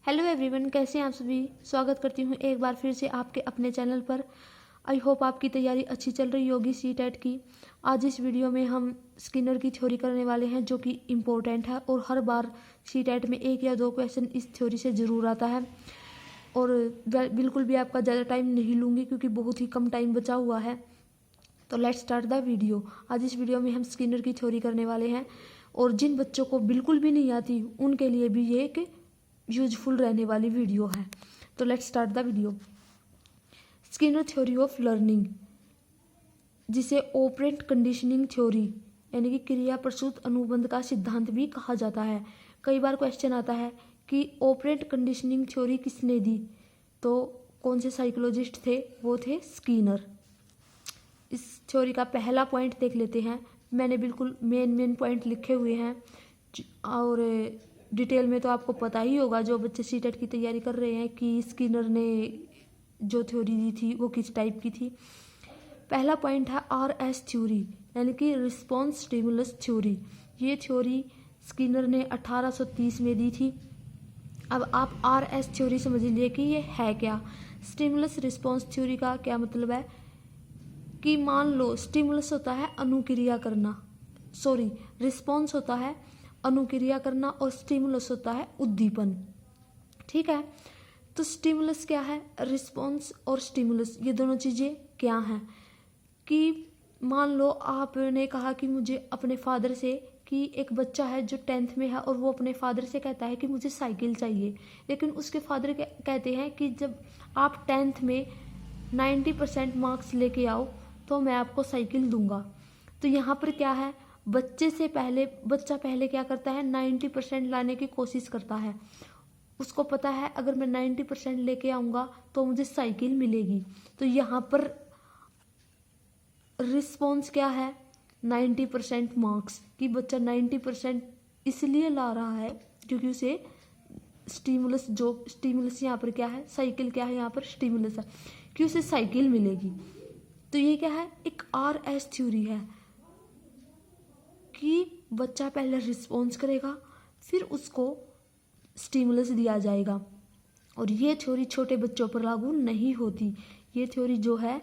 Hello everyone, कैसे हैं आप सभी। स्वागत करती हूँ एक बार फिर से आपके अपने चैनल पर। आई होप आपकी तैयारी अच्छी चल रही होगी सीटेट की। आज इस वीडियो में हम स्किनर की थ्योरी करने वाले हैं, जो कि इम्पोर्टेंट है और हर बार सीटेट में 1 या 2 क्वेश्चन इस थ्योरी से ज़रूर आता है। और बिल्कुल भी आपका ज़्यादा टाइम नहीं लूँगी क्योंकि बहुत ही कम टाइम बचा हुआ है। तो लेट्स स्टार्ट द वीडियो। आज इस वीडियो में हम स्किनर की थ्योरी करने वाले हैं और जिन बच्चों को बिल्कुल भी नहीं आती उनके लिए भी ये एक यूजफुल रहने वाली वीडियो है। तो let's start the video. Skinner theory of learning, जिसे ऑपरेंट कंडीशनिंग थ्योरी यानी कि क्रिया प्रसूत अनुबंध का सिद्धांत भी कहा जाता है। कई बार क्वेश्चन आता है कि ऑपरेंट कंडीशनिंग थ्योरी किसने दी, तो कौन से साइकोलॉजिस्ट थे, वो थे स्किनर। इस थ्योरी का पहला पॉइंट देख लेते हैं। मैंने बिल्कुल मेन पॉइंट लिखे हुए हैं और डिटेल में तो आपको पता ही होगा, जो बच्चे सीटेट की तैयारी कर रहे हैं, कि स्किनर ने जो थ्योरी दी थी वो किस टाइप की थी। पहला पॉइंट है RS थ्योरी यानी कि रिस्पॉन्स स्टिमुलस थ्योरी। ये थ्योरी स्किनर ने 1830 में दी थी। अब आप RS थ्योरी समझ लीजिए कि ये है क्या। स्टिमुलस रिस्पॉन्स थ्योरी का क्या मतलब है कि मान लो स्टिमुलस होता है अनुक्रिया करना, रिस्पॉन्स होता है अनुक्रिया करना और स्टिमुलस होता है उद्दीपन। ठीक है, तो स्टिमुलस क्या है, रिस्पॉन्स और स्टिमुलस ये दोनों चीज़ें क्या हैं कि मान लो आपने कहा कि मुझे अपने फादर से, कि एक बच्चा है जो 10th में है और वो अपने फादर से कहता है कि मुझे साइकिल चाहिए, लेकिन उसके फादर कहते हैं कि जब आप 10th में 90% मार्क्स लेके आओ तो मैं आपको साइकिल दूंगा। तो यहाँ पर क्या है, बच्चा पहले क्या करता है, 90% लाने की कोशिश करता है। उसको पता है अगर मैं 90% लेके आऊँगा तो मुझे साइकिल मिलेगी। तो यहाँ पर रिस्पॉन्स क्या है, 90% मार्क्स, कि बच्चा 90% इसलिए ला रहा है क्योंकि उसे स्टिमुलस यहाँ पर क्या है, साइकिल क्या है, यहाँ पर स्टिमुलस है कि उसे साइकिल मिलेगी। तो ये क्या है, एक RS थ्योरी है कि बच्चा पहले रिस्पॉन्स करेगा फिर उसको स्टिमुलस दिया जाएगा। और ये थ्योरी छोटे बच्चों पर लागू नहीं होती। ये थ्योरी जो है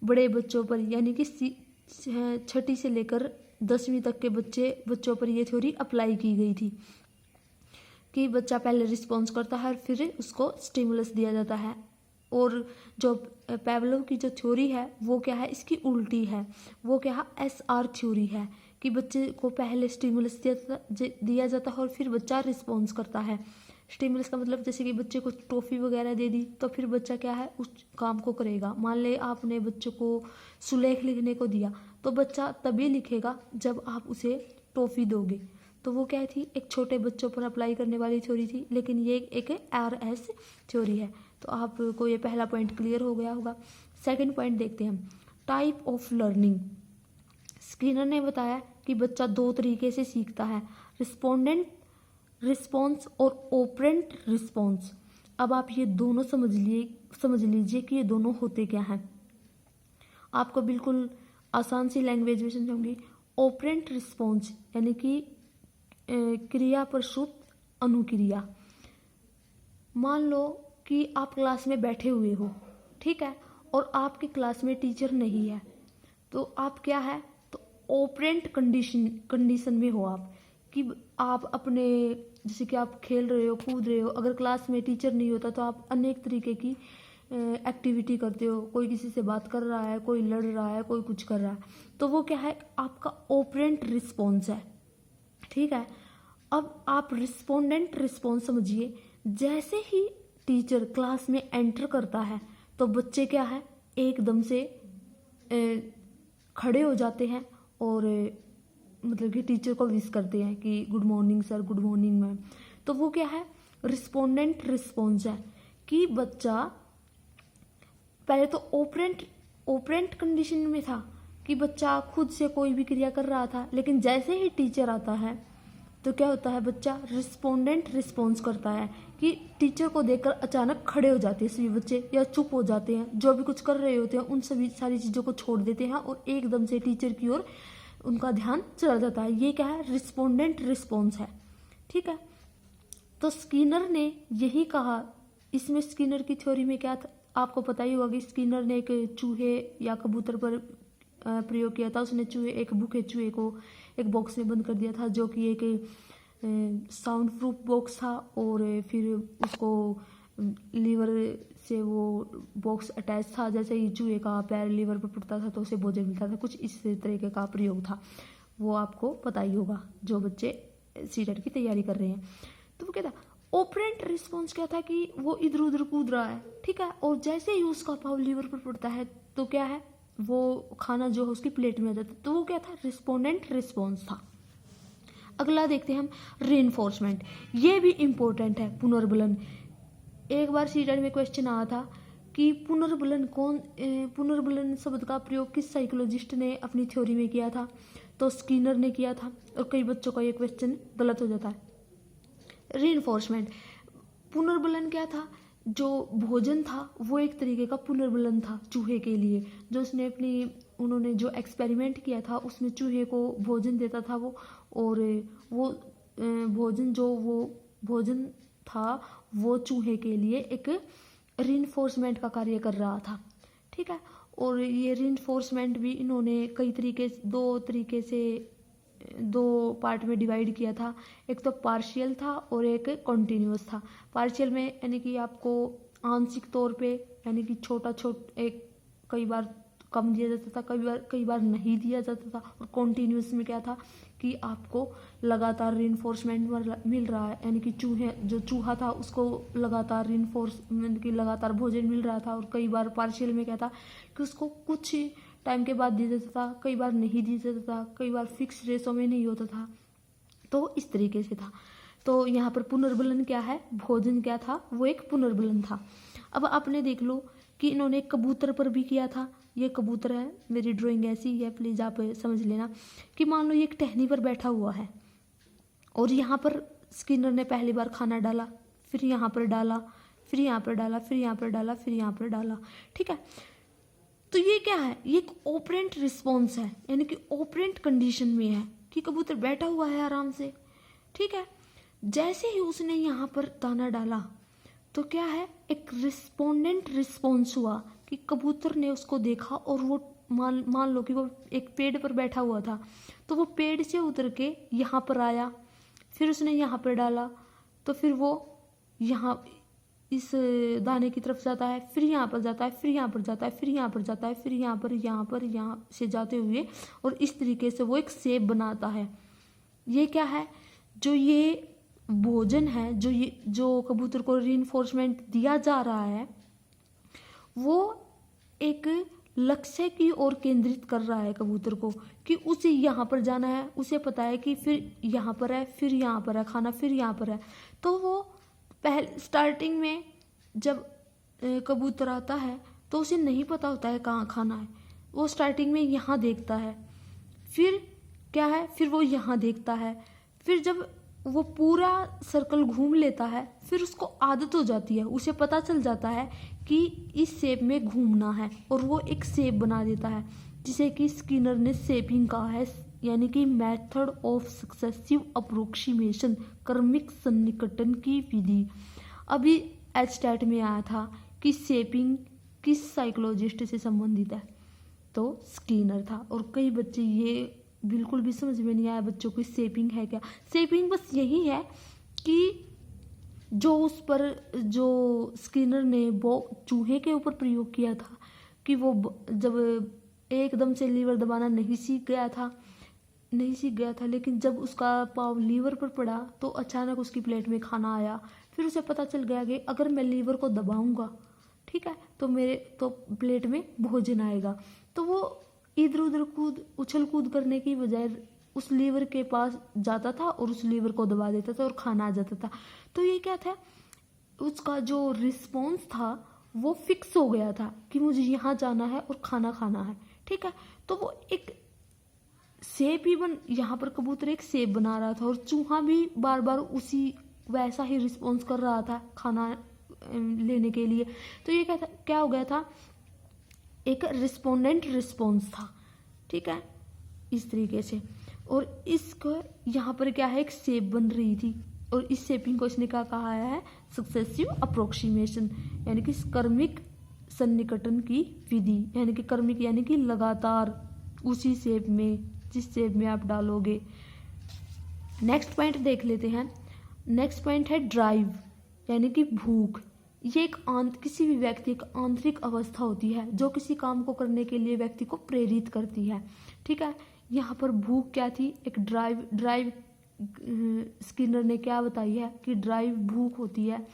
बड़े बच्चों पर यानी कि 6ठी से लेकर 10वीं तक के बच्चों पर ये थ्योरी अप्लाई की गई थी कि बच्चा पहले रिस्पॉन्स करता है फिर उसको स्टिमुलस दिया जाता है। और जो पेवलोव की जो थ्योरी है वो क्या है, इसकी उल्टी है। वो क्या है, SR थ्योरी है कि बच्चे को पहले स्टिमुलस दिया जाता है और फिर बच्चा रिस्पॉन्स करता है। स्टिमुलस का मतलब जैसे कि बच्चे को टॉफ़ी वगैरह दे दी तो फिर बच्चा क्या है, उस काम को करेगा। मान ले आपने बच्चे को सुलेख लिखने को दिया तो बच्चा तभी लिखेगा जब आप उसे टॉफ़ी दोगे। तो वो क्या थी, एक छोटे बच्चों पर अप्लाई करने वाली थ्योरी थी, लेकिन ये एक RS थ्योरी है। तो आपको ये पहला पॉइंट क्लियर हो गया होगा। सेकंड पॉइंट देखते हैं हम, टाइप ऑफ लर्निंग। स्किनर ने बताया कि बच्चा 2 तरीके से सीखता है, रिस्पोंडेंट रिस्पॉन्स और ऑपरेंट रिस्पॉन्स। अब आप ये दोनों समझ लीजिए कि ये दोनों होते क्या हैं। आपको बिल्कुल आसान सी लैंग्वेज में समझाऊंगी। ऑपरेंट रिस्पॉन्स यानी कि क्रिया प्रसूत अनुक्रिया। मान लो कि आप क्लास में बैठे हुए हो, ठीक है, और आपकी क्लास में टीचर नहीं है, तो आप क्या है, तो ऑपरेंट कंडीशन में हो आप, कि आप अपने जैसे कि आप खेल रहे हो, कूद रहे हो, अगर क्लास में टीचर नहीं होता तो आप अनेक तरीके की एक्टिविटी करते हो। कोई किसी से बात कर रहा है, कोई लड़ रहा है, कोई कुछ कर रहा है, तो वो क्या है, आपका ऑपरेंट रिस्पॉन्स है। ठीक है, अब आप रिस्पोंडेंट रिस्पॉन्स समझिए। जैसे ही टीचर क्लास में एंटर करता है तो बच्चे क्या है, एकदम से खड़े हो जाते हैं और मतलब कि टीचर को विश करते हैं कि good morning sir, good morning ma'am. तो वो क्या है, रिस्पोंडेंट रिस्पॉन्स है कि बच्चा पहले तो ऑपरेंट कंडीशन में था कि बच्चा खुद से कोई भी क्रिया कर रहा था, लेकिन जैसे ही टीचर आता है तो क्या होता है, बच्चा रिस्पोंडेंट रिस्पॉन्स करता है कि टीचर को देखकर अचानक खड़े हो जाते हैं सभी बच्चे, या चुप हो जाते हैं, जो भी कुछ कर रहे होते हैं उन सभी सारी चीज़ों को छोड़ देते हैं और एकदम से टीचर की ओर उनका ध्यान चला जाता है। ये क्या है, रिस्पोंडेंट रिस्पॉन्स है। ठीक है, तो स्किनर ने यही कहा, इसमें स्किनर की थ्योरी में क्या था आपको पता ही होगा कि स्किनर ने एक चूहे या कबूतर पर प्रयोग किया था। उसने एक भूखे चूहे को एक बॉक्स में बंद कर दिया था, जो कि एक साउंड प्रूफ बॉक्स था, और फिर उसको लीवर से वो बॉक्स अटैच था। जैसे ही चूहे का पैर लीवर पर पड़ता था तो उसे भोजन मिलता था। कुछ इस तरीके का प्रयोग था, वो आपको पता ही होगा जो बच्चे सीटेट की तैयारी कर रहे हैं। तो वो क्या था, ऑपरेंट रिस्पॉन्स क्या था कि वो इधर उधर कूद रहा है, ठीक है, और जैसे ही उसका पाव लीवर पर पड़ता है तो क्या है, वो खाना जो है उसकी प्लेट में आ जाता है। तो वो क्या था, रिस्पोंडेंट रिस्पॉन्स था। अगला देखते हैं हम, रीइंफोर्समेंट। ये भी इंपॉर्टेंट है, पुनर्बलन। एक बार सीटेट में क्वेश्चन आया था कि पुनर्बलन शब्द का प्रयोग किस साइकोलॉजिस्ट ने अपनी थ्योरी में किया था। तो स्किनर ने किया था, और कई बच्चों का ये क्वेश्चन गलत हो जाता है। रीइंफोर्समेंट, पुनर्बलन क्या था, जो भोजन था वो एक तरीके का पुनर्बलन था चूहे के लिए। जो उन्होंने जो एक्सपेरिमेंट किया था उसमें चूहे को भोजन देता था वो, और वो भोजन था वो चूहे के लिए एक रीइंफोर्समेंट का कार्य कर रहा था, ठीक है। और ये रीइंफोर्समेंट भी इन्होंने दो पार्ट में डिवाइड किया था। एक तो पार्शियल था और एक कॉन्टिन्यूस था। पार्शियल में यानी कि आपको आंशिक तौर पे, यानी कि कई बार कम दिया जाता था, कई बार नहीं दिया जाता था। और कॉन्टिन्यूस में क्या था कि आपको लगातार रीइंफोर्समेंट मिल रहा है, यानी कि चूहा था उसको लगातार रीइंफोर्समेंट की लगातार भोजन मिल रहा था। और कई बार पार्शियल में क्या था कि उसको कुछ टाइम के बाद दिया जाता था, कई बार नहीं दिया जाता था, कई बार फिक्स रेशो में नहीं होता था। तो इस तरीके से था। तो यहाँ पर पुनर्बलन क्या है, भोजन क्या था, वो एक पुनर्बलन था। अब आपने देख लो कि इन्होंने कबूतर पर भी किया था। ये कबूतर है, मेरी ड्राइंग ऐसी ही है, प्लीज़ आप समझ लेना। कि मान लो ये एक टहनी पर बैठा हुआ है, और यहाँ पर स्किनर ने पहली बार खाना डाला, फिर यहाँ पर डाला, फिर यहाँ पर डाला, फिर यहाँ पर डाला, फिर यहाँ पर डाला, ठीक है। तो ये क्या है, ये एक ऑपरेंट रिस्पॉन्स है, यानी कि ऑपरेंट कंडीशन में है कि कबूतर बैठा हुआ है आराम से, ठीक है। जैसे ही उसने यहाँ पर दाना डाला तो क्या है, एक रिस्पोंडेंट रिस्पॉन्स हुआ कि कबूतर ने उसको देखा, और वो मान लो कि वो एक पेड़ पर बैठा हुआ था, तो वो पेड़ से उतर के यहाँ पर आया, फिर उसने यहाँ पर डाला, तो फिर वो यहाँ इस दाने की तरफ जाता है, फिर यहाँ पर जाता है, फिर यहाँ पर जाता है, फिर यहाँ पर जाता है, फिर यहाँ से जाते हुए, और इस तरीके से वो एक शेप बनाता है। ये क्या है, जो ये भोजन है, जो कबूतर को रीइंफोर्समेंट दिया जा रहा है, वो एक लक्ष्य की ओर केंद्रित कर रहा है कबूतर को कि उसे यहाँ पर जाना है। उसे पता है कि फिर यहाँ पर है, फिर यहाँ पर है खाना, फिर यहाँ पर है। तो वो पहले स्टार्टिंग में जब कबूतर आता है तो उसे नहीं पता होता है कहाँ खाना है। वो स्टार्टिंग में यहाँ देखता है, फिर क्या है, फिर वो यहाँ देखता है, फिर जब वो पूरा सर्कल घूम लेता है, फिर उसको आदत हो जाती है, उसे पता चल जाता है कि इस शेप में घूमना है, और वो एक शेप बना देता है, जिसे कि स्किनर ने शेपिंग कहा है, यानी कि मेथड ऑफ सक्सेसिव अप्रोक्सीमेशन, क्रमिक सन्निकटन की विधि। अभी एचटेट में आया था कि शेपिंग किस साइकोलॉजिस्ट से संबंधित है, तो स्किनर था। और कई बच्चे ये बिल्कुल भी समझ में नहीं आया बच्चों को शेपिंग है क्या। शेपिंग बस यही है कि जो स्किनर ने वो चूहे के ऊपर प्रयोग किया था कि वो जब एकदम से लीवर दबाना नहीं सीख गया था, लेकिन जब उसका पाँव लीवर पर पड़ा तो अचानक उसकी प्लेट में खाना आया। फिर उसे पता चल गया कि अगर मैं लीवर को दबाऊंगा, ठीक है, तो मेरे तो प्लेट में भोजन आएगा। तो वो इधर उधर उछल कूद करने की बजाय उस लीवर के पास जाता था और उस लीवर को दबा देता था और खाना आ जाता था। तो ये क्या था, उसका जो रिस्पॉन्स था वो फिक्स हो गया था कि मुझे यहाँ जाना है और खाना खाना है, ठीक है। तो वो एक शेप ही यहाँ पर कबूतर एक शेप बना रहा था, और चूहा भी बार बार वैसा ही रिस्पॉन्स कर रहा था खाना लेने के लिए। तो ये क्या हो गया था, एक रिस्पोंडेंट रिस्पॉन्स था, ठीक है, इस तरीके से। और इसको यहाँ पर क्या है, एक शेप बन रही थी, और इस शेपिंग को इसने क्या कहा है, सक्सेसिव अप्रोक्सीमेशन, यानी कि क्रमिक सन्निकटन की विधि, यानी कि क्रमिक यानी कि लगातार उसी शेप में जिस शेप में आप डालोगे। नेक्स्ट पॉइंट देख लेते हैं। नेक्स्ट पॉइंट है ड्राइव, यानी कि भूख। ये एक किसी भी व्यक्ति की आंतरिक अवस्था होती है जो किसी काम को करने के लिए व्यक्ति को प्रेरित करती है। ठीक है, यहाँ पर भूख क्या थी, एक ड्राइव स्किनर ने क्या बताई है कि ड्राइव भूख होती है,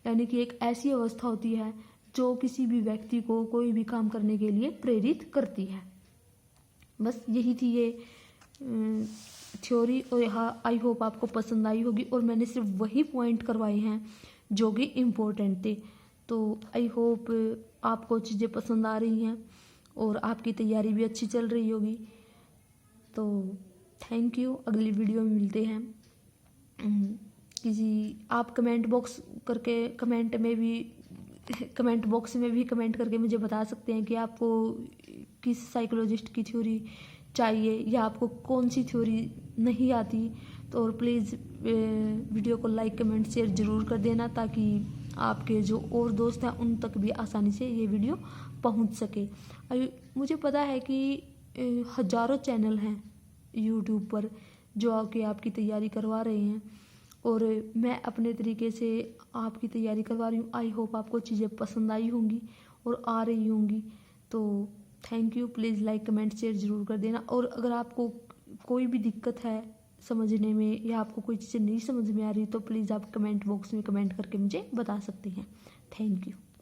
यानी कि एक ऐसी अवस्था होती है जो किसी भी व्यक्ति को कोई भी काम करने के लिए प्रेरित करती है। बस यही थी ये थ्योरी, और यहाँ आई होप आपको पसंद आई होगी, और मैंने सिर्फ वही पॉइंट करवाए हैं जो कि इम्पोर्टेंट थे। तो आई होप आपको चीज़ें पसंद आ रही हैं और आपकी तैयारी भी अच्छी चल रही होगी। तो थैंक यू, अगली वीडियो में मिलते हैं। आप कमेंट बॉक्स करके कमेंट बॉक्स में भी कमेंट करके मुझे बता सकते हैं कि आपको किस साइकोलॉजिस्ट की थ्योरी चाहिए या आपको कौन सी थ्योरी नहीं आती। तो और प्लीज़ वीडियो को लाइक कमेंट शेयर ज़रूर कर देना, ताकि आपके जो और दोस्त हैं उन तक भी आसानी से ये वीडियो पहुंच सके। मुझे पता है कि हज़ारों चैनल हैं यूट्यूब पर जो आके आपकी तैयारी करवा रहे हैं, और मैं अपने तरीके से आपकी तैयारी करवा रही हूँ। आई होप आपको चीज़ें पसंद आई होंगी और आ रही होंगी। तो thank you, please like comment share ज़रूर कर देना। और अगर आपको कोई भी दिक्कत है समझने में या आपको कोई चीज़ें नहीं समझ में आ रही तो प्लीज़ आप कमेंट बॉक्स में कमेंट करके मुझे बता सकते हैं। Thank you.